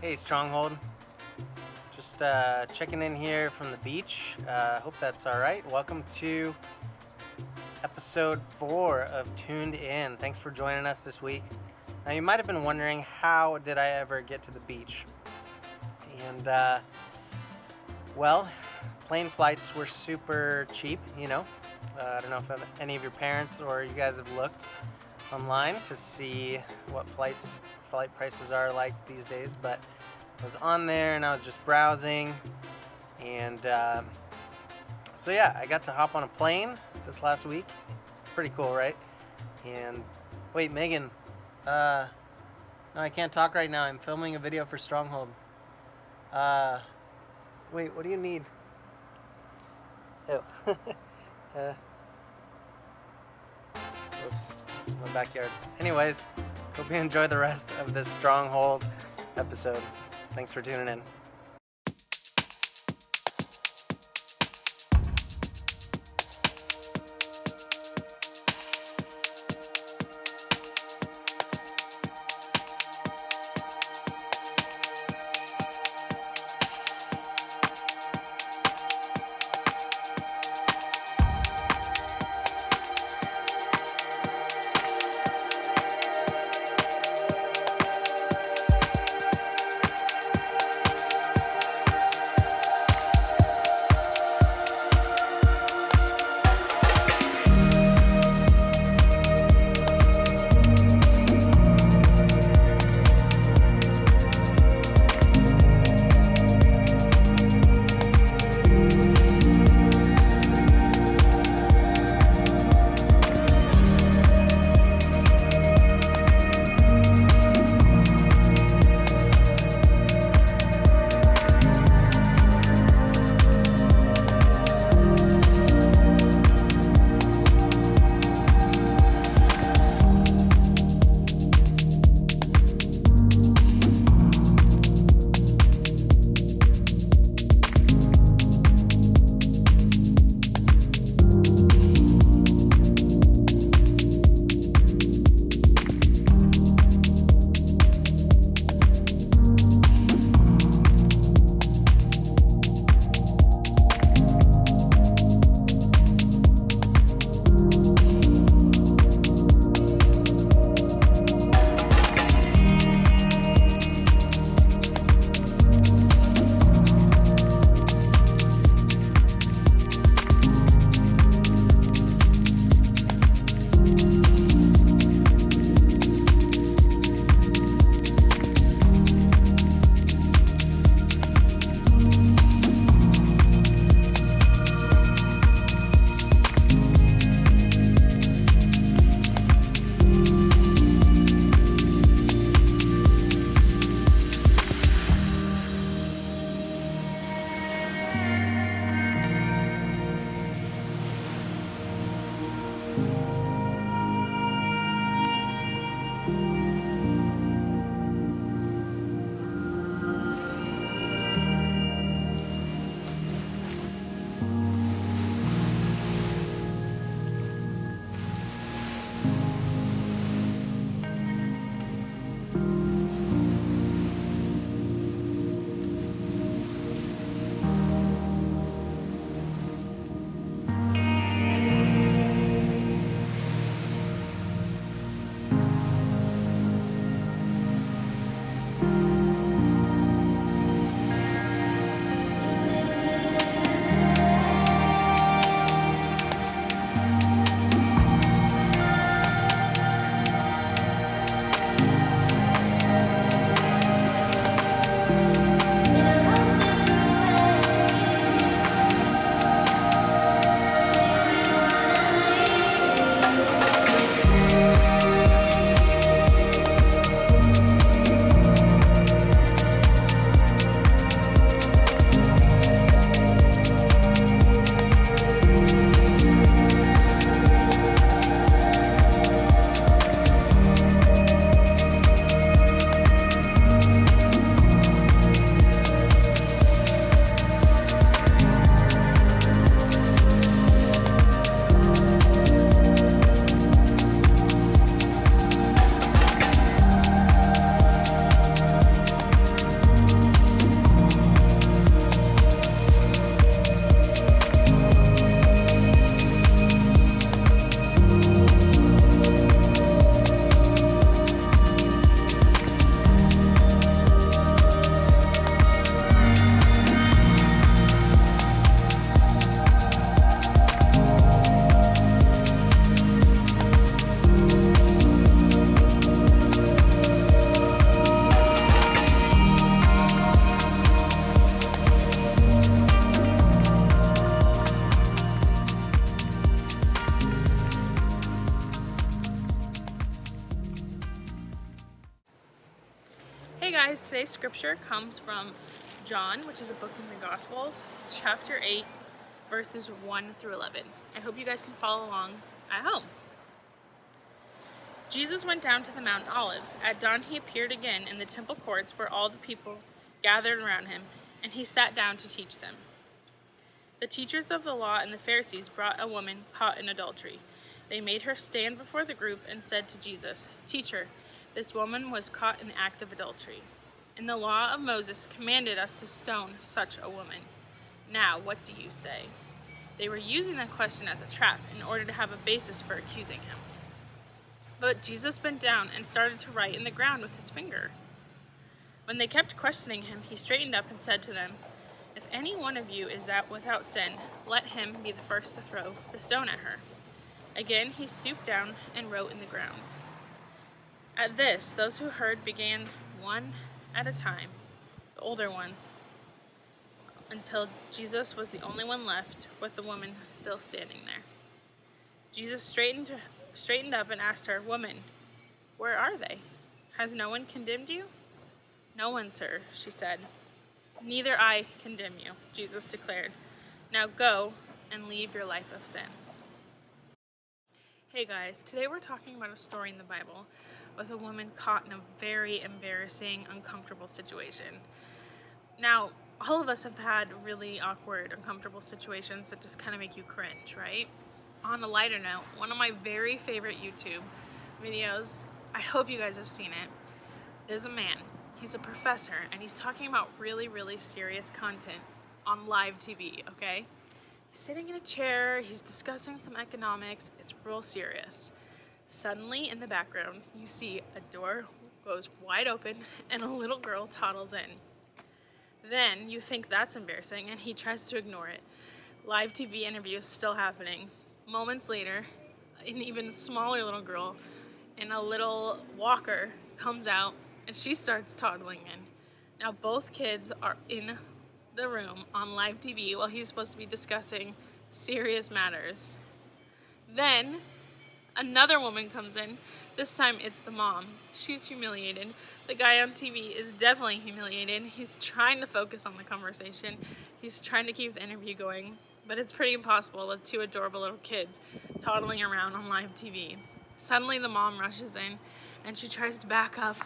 Hey, Stronghold. Just checking in here from the beach. Hope that's all right. Welcome to episode 4 of Tuned In. Thanks for joining us this week. Now, you might have been wondering, how did I ever get to the beach? And, well, plane flights were super cheap, I don't know if any of your parents or you guys have looked online to see what flight prices are like these days, but I was on there and I was just browsing, and so yeah, I got to hop on a plane this last week. Pretty cool, right? And wait, Megan, no, I can't talk right now. I'm filming a video for Stronghold. Wait, what do you need? Oh. Whoops, it's my backyard. Anyways, hope you enjoy the rest of this Stronghold episode. Thanks for tuning in. Hey guys, today's scripture comes from John, which is a book in the Gospels, chapter 8, verses 1 through 11. I hope you guys can follow along at home. Jesus went down to the Mount Olives. At dawn he appeared again in the temple courts where all the people gathered around him, and he sat down to teach them. The teachers of the law and the Pharisees brought a woman caught in adultery. They made her stand before the group and said to Jesus, "Teacher, this woman was caught in the act of adultery. And the law of Moses commanded us to stone such a woman. Now, what do you say?" They were using that question as a trap in order to have a basis for accusing him. But Jesus bent down and started to write in the ground with his finger. When they kept questioning him, he straightened up and said to them, "If any one of you is without sin, let him be the first to throw the stone at her." Again, he stooped down and wrote in the ground. At this, those who heard began one at a time, the older ones, until Jesus was the only one left, with the woman still standing there. Jesus straightened up and asked her, "Woman, where are they? Has no one condemned you?" "No one, sir," she said. "Neither I condemn you," Jesus declared. "Now go and leave your life of sin." Hey guys, today we're talking about a story in the Bible with a woman caught in a very embarrassing, uncomfortable situation. Now, all of us have had really awkward, uncomfortable situations that just kind of make you cringe, right? On a lighter note, one of my very favorite YouTube videos, I hope you guys have seen it, there's a man, he's a professor, and he's talking about really, really serious content on live TV, okay? He's sitting in a chair, he's discussing some economics, it's real serious. Suddenly, in the background, you see a door goes wide open and a little girl toddles in. Then, you think that's embarrassing, and he tries to ignore it. Live TV interview is still happening. Moments later, an even smaller little girl in a little walker comes out, and she starts toddling in. Now, both kids are in the room on live TV while he's supposed to be discussing serious matters. Then another woman comes in. This time it's the mom. She's humiliated. The guy on TV is definitely humiliated. He's trying to focus on the conversation. He's trying to keep the interview going, but it's pretty impossible with two adorable little kids toddling around on live TV. Suddenly the mom rushes in and she tries to back up,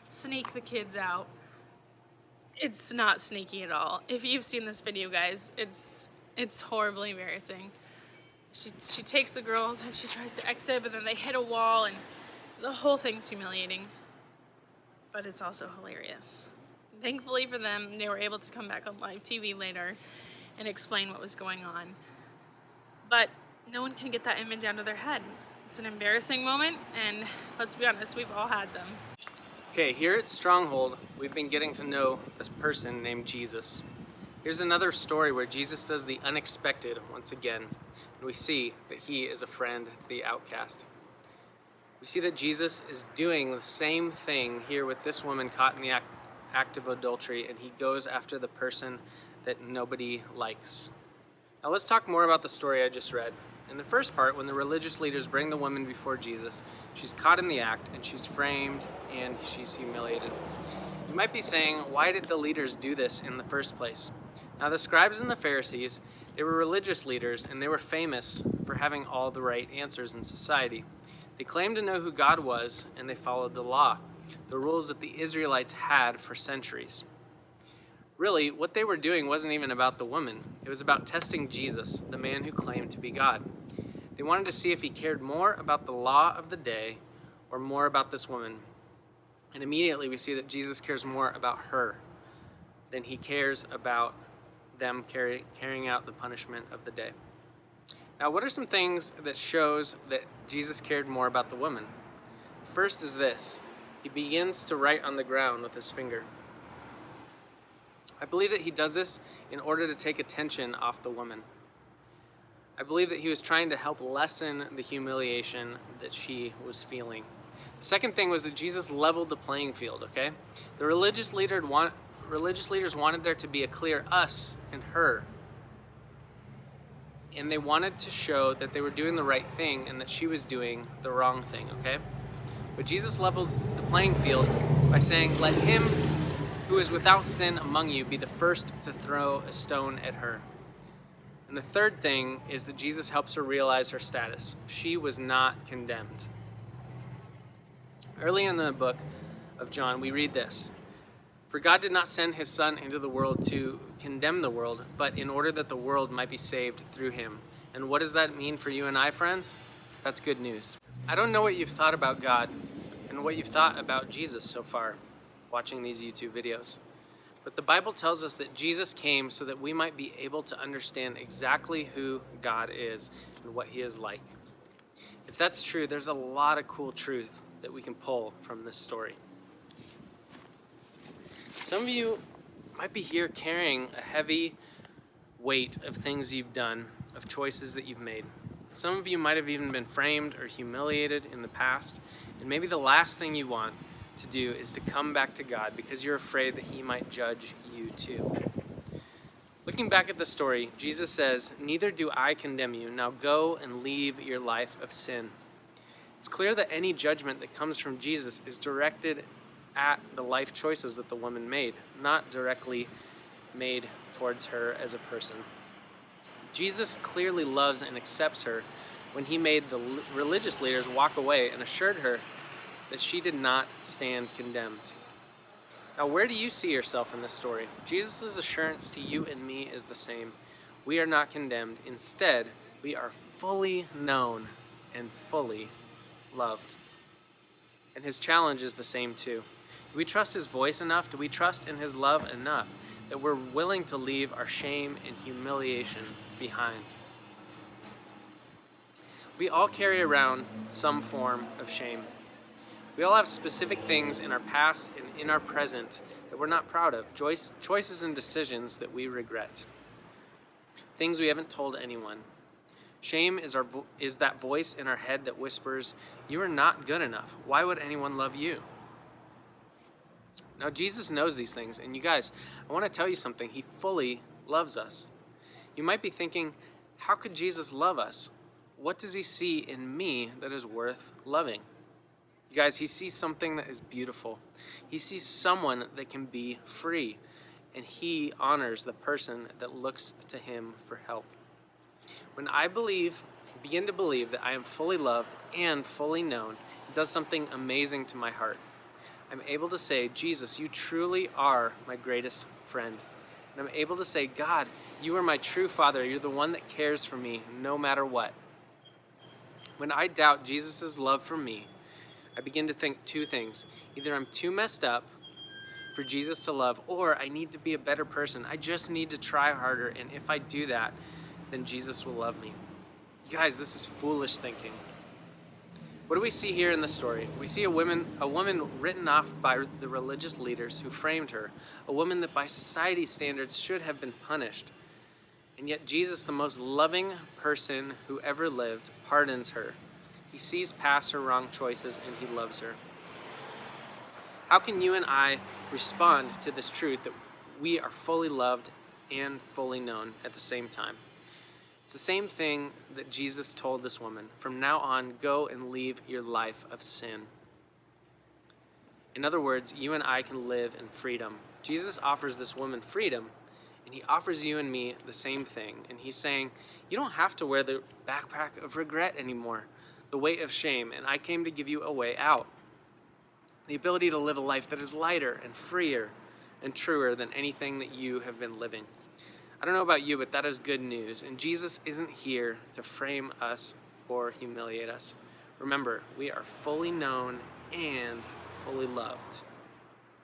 sneak the kids out. It's not sneaky at all. If you've seen this video, guys, it's horribly embarrassing. She takes the girls and she tries to exit, but then they hit a wall and the whole thing's humiliating. But it's also hilarious. Thankfully for them, they were able to come back on live TV later and explain what was going on. But no one can get that image out of their head. It's an embarrassing moment, and let's be honest, we've all had them. Okay, here at Stronghold, we've been getting to know this person named Jesus. Here's another story where Jesus does the unexpected once again, and we see that he is a friend to the outcast. We see that Jesus is doing the same thing here with this woman caught in the act of adultery, and he goes after the person that nobody likes. Now let's talk more about the story I just read. In the first part, when the religious leaders bring the woman before Jesus, she's caught in the act and she's framed and she's humiliated. You might be saying, why did the leaders do this in the first place? Now the scribes and the Pharisees, they were religious leaders and they were famous for having all the right answers in society. They claimed to know who God was and they followed the law, the rules that the Israelites had for centuries. Really, what they were doing wasn't even about the woman. It was about testing Jesus, the man who claimed to be God. They wanted to see if he cared more about the law of the day or more about this woman. And immediately we see that Jesus cares more about her than he cares about them carrying out the punishment of the day. Now, what are some things that shows that Jesus cared more about the woman? First is this. He begins to write on the ground with his finger. I believe that he does this in order to take attention off the woman. I believe that he was trying to help lessen the humiliation that she was feeling. The second thing was that Jesus leveled the playing field, okay? The religious leaders wanted there to be a clear us and her. And they wanted to show that they were doing the right thing and that she was doing the wrong thing, okay? But Jesus leveled the playing field by saying, "Let him who is without sin among you be the first to throw a stone at her." And the third thing is that Jesus helps her realize her status. She was not condemned. Early in the book of John, we read this: "For God did not send his Son into the world to condemn the world, but in order that the world might be saved through him." And what does that mean for you and I, friends? That's good news. I don't know what you've thought about God and what you've thought about Jesus so far, watching these YouTube videos. But the Bible tells us that Jesus came so that we might be able to understand exactly who God is and what he is like. If that's true, there's a lot of cool truth that we can pull from this story. Some of you might be here carrying a heavy weight of things you've done, of choices that you've made. Some of you might have even been framed or humiliated in the past, and maybe the last thing you want to do is to come back to God because you're afraid that he might judge you too. Looking back at the story, Jesus says, "Neither do I condemn you. Now go and leave your life of sin." It's clear that any judgment that comes from Jesus is directed at the life choices that the woman made, not directly made towards her as a person. Jesus clearly loves and accepts her when he made the religious leaders walk away and assured her that she did not stand condemned. Now, where do you see yourself in this story? Jesus' assurance to you and me is the same. We are not condemned. Instead, we are fully known and fully loved. And his challenge is the same too. Do we trust his voice enough? Do we trust in his love enough that we're willing to leave our shame and humiliation behind? We all carry around some form of shame. We all have specific things in our past and in our present that we're not proud of, choices and decisions that we regret, things we haven't told anyone. Shame is that voice in our head that whispers, "You are not good enough. Why would anyone love you?" Now, Jesus knows these things, and you guys, I want to tell you something. He fully loves us. You might be thinking, how could Jesus love us? What does he see in me that is worth loving? You guys, he sees something that is beautiful. He sees someone that can be free, and he honors the person that looks to him for help. When I begin to believe that I am fully loved and fully known, it does something amazing to my heart. I'm able to say, "Jesus, you truly are my greatest friend." And I'm able to say, "God, you are my true Father. You're the one that cares for me no matter what." When I doubt Jesus' love for me, I begin to think two things. Either I'm too messed up for Jesus to love, or I need to be a better person. I just need to try harder, and if I do that, then Jesus will love me. You guys, this is foolish thinking. What do we see here in the story? We see a woman written off by the religious leaders who framed her, a woman that by society's standards should have been punished. And yet Jesus, the most loving person who ever lived, pardons her. He sees past her wrong choices and he loves her. How can you and I respond to this truth that we are fully loved and fully known at the same time? It's the same thing that Jesus told this woman. From now on, go and leave your life of sin. In other words, you and I can live in freedom. Jesus offers this woman freedom, and he offers you and me the same thing. And he's saying, you don't have to wear the backpack of regret anymore, the weight of shame, and I came to give you a way out. The ability to live a life that is lighter and freer and truer than anything that you have been living. I don't know about you, but that is good news. And Jesus isn't here to frame us or humiliate us. Remember, we are fully known and fully loved.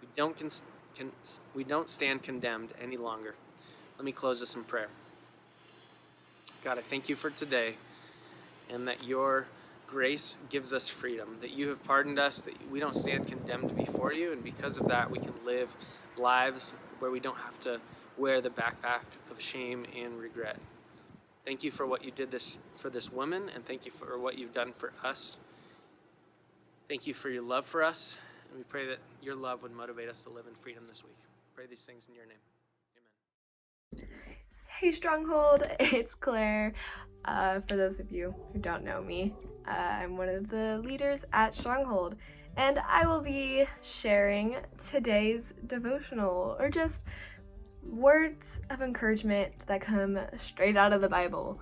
We don't stand condemned any longer. Let me close this in prayer. God, I thank you for today and that your grace gives us freedom, that you have pardoned us, that we don't stand condemned before you, and because of that we can live lives where we don't have to wear the backpack of shame and regret. Thank you for what you did for this woman, and thank you for what you've done for us. Thank you for your love for us, and we pray that your love would motivate us to live in freedom this week. Pray these things in your name. Amen. Hey Stronghold, it's Claire. For those of you who don't know me, I'm one of the leaders at Stronghold, and I will be sharing today's devotional, or just words of encouragement that come straight out of the Bible.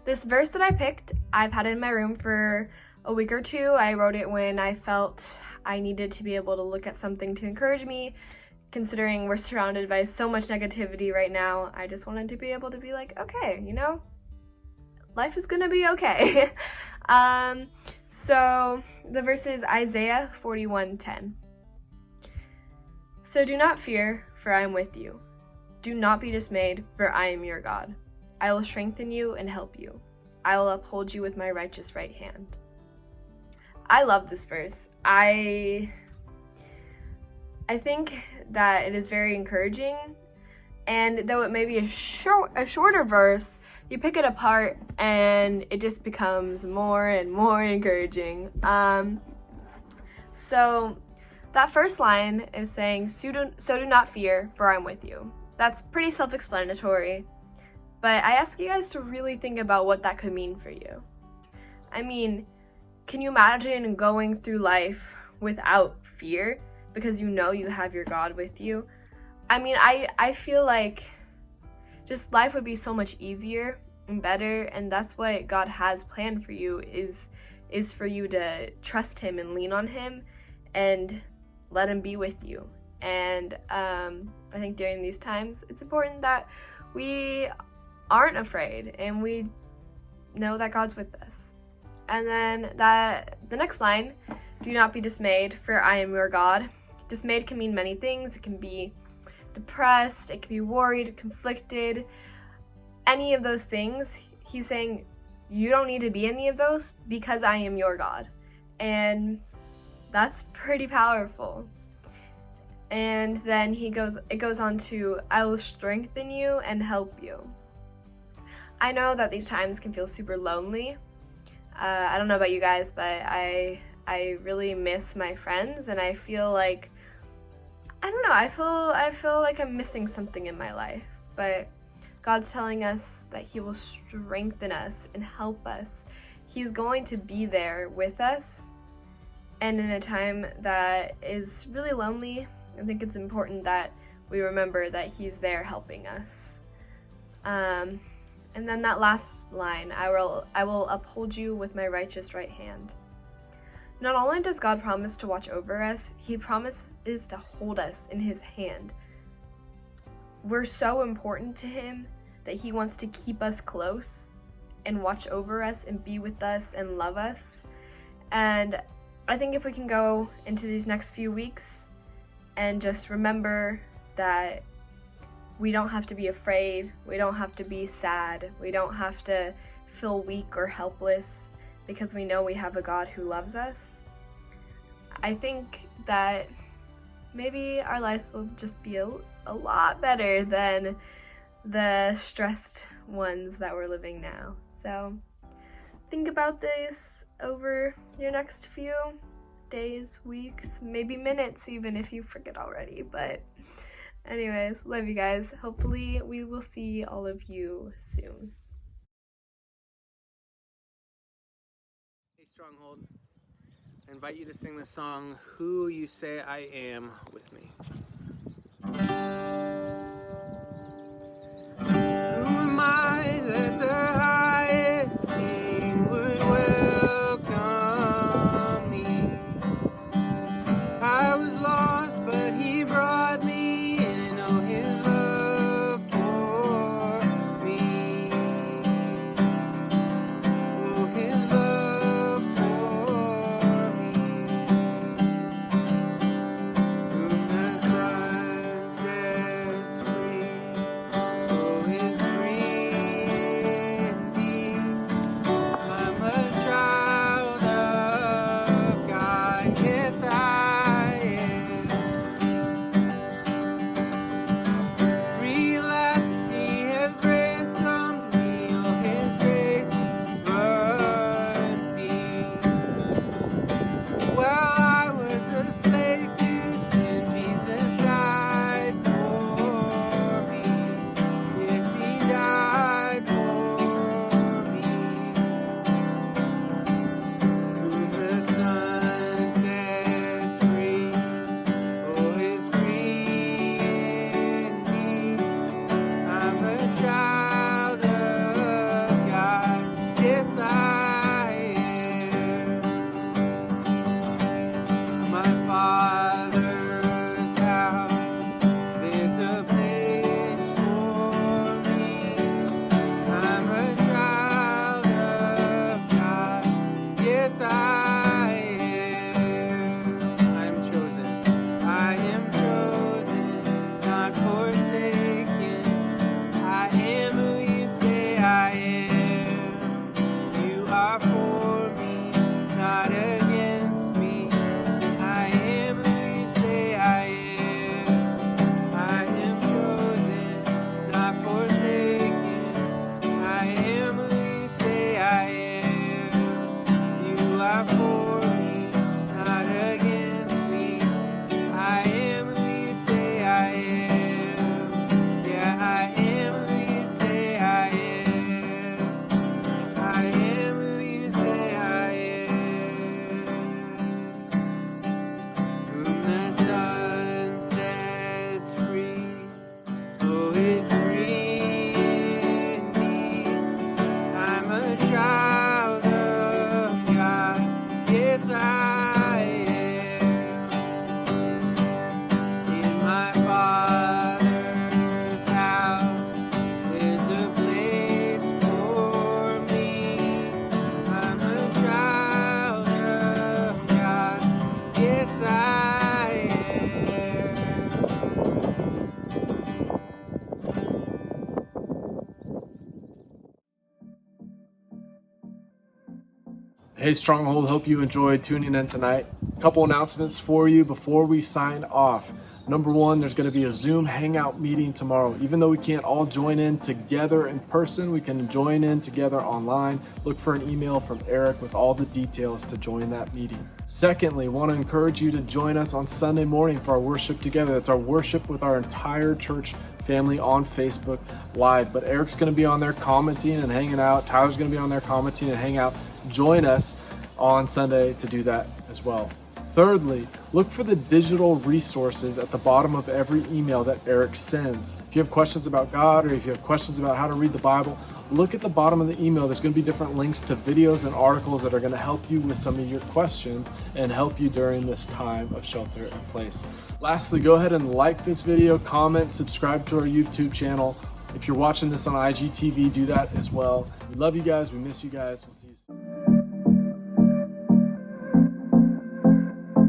This verse that I picked, I've had it in my room for a week or two. I wrote it when I felt I needed to be able to look at something to encourage me. Considering we're surrounded by so much negativity right now, I just wanted to be able to be like, okay, life is gonna be okay. So the verse is Isaiah 41:10. So do not fear, for I am with you. Do not be dismayed, for I am your God. I will strengthen you and help you. I will uphold you with my righteous right hand. I love this verse. I think that it is very encouraging, and though it may be a shorter verse, you pick it apart and it just becomes more and more encouraging. So that first line is saying, so do not fear, for I'm with you. That's pretty self-explanatory, but I ask you guys to really think about what that could mean for you. I mean, can you imagine going through life without fear because you have your God with you? I mean, I feel like just life would be so much easier and better, and that's what God has planned for you is for you to trust him and lean on him and let him be with you. And I think during these times it's important that we aren't afraid and we know that God's with us. And then the next line, do not be dismayed, for I am your God. Dismayed can mean many things. It can be depressed, it can be worried, conflicted, any of those things. He's saying you don't need to be any of those because I am your God. And that's pretty powerful. And then it goes on to, I will strengthen you and help you. I know that these times can feel super lonely. I don't know about you guys, but I really miss my friends, and I feel like, I don't know, I feel like I'm missing something in my life. But God's telling us that he will strengthen us and help us. He's going to be there with us. And in a time that is really lonely, I think it's important that we remember that he's there helping us. And then that last line, I will uphold you with my righteous right hand. Not only does God promise to watch over us, he promises to hold us in his hand. We're so important to him that he wants to keep us close and watch over us and be with us and love us. And I think if we can go into these next few weeks and just remember that we don't have to be afraid, we don't have to be sad, we don't have to feel weak or helpless because we know we have a God who loves us, I think that maybe our lives will just be a lot better than the stressed ones that we're living now. So think about this over your next few days, weeks, maybe minutes even if you forget already. But anyways, love you guys. Hopefully we will see all of you soon. Hey Stronghold, I invite you to sing the song, Who You Say I Am, with me. Who am I that the highest king would welcome me? I was lost, but he brought me in. Oh, his love for me. Oh, his love for me. Whom the are for me, not against me. I am who you say I am. I am chosen, not forsaken. I am who you say I am. You are for me, not against me. I am who you say I am. Yeah, I am who you say I am. I am who you say I am. Whom the sun sets free, oh, is free indeed. I'm a child of God. Yes, I am. In my Father's house, there's a place for me. I'm a child of God. Yes, I am. Hey Stronghold, hope you enjoyed tuning in tonight. A couple announcements for you before we sign off. Number one, there's going to be a Zoom Hangout meeting tomorrow. Even though we can't all join in together in person, we can join in together online. Look for an email from Eric with all the details to join that meeting. Secondly, want to encourage you to join us on Sunday morning for our worship together. That's our worship with our entire church family on Facebook Live. But Eric's going to be on there commenting and hanging out. Tyler's going to be on there commenting and hanging out. Join us on Sunday to do that as well. Thirdly, look for the digital resources at the bottom of every email that Eric sends. If you have questions about God or if you have questions about how to read the Bible, look at the bottom of the email. There's going to be different links to videos and articles that are going to help you with some of your questions and help you during this time of shelter in place. Lastly, go ahead and like this video, comment, subscribe to our YouTube channel. If you're watching this on IGTV, do that as well. We love you guys. We miss you guys. We'll see you soon.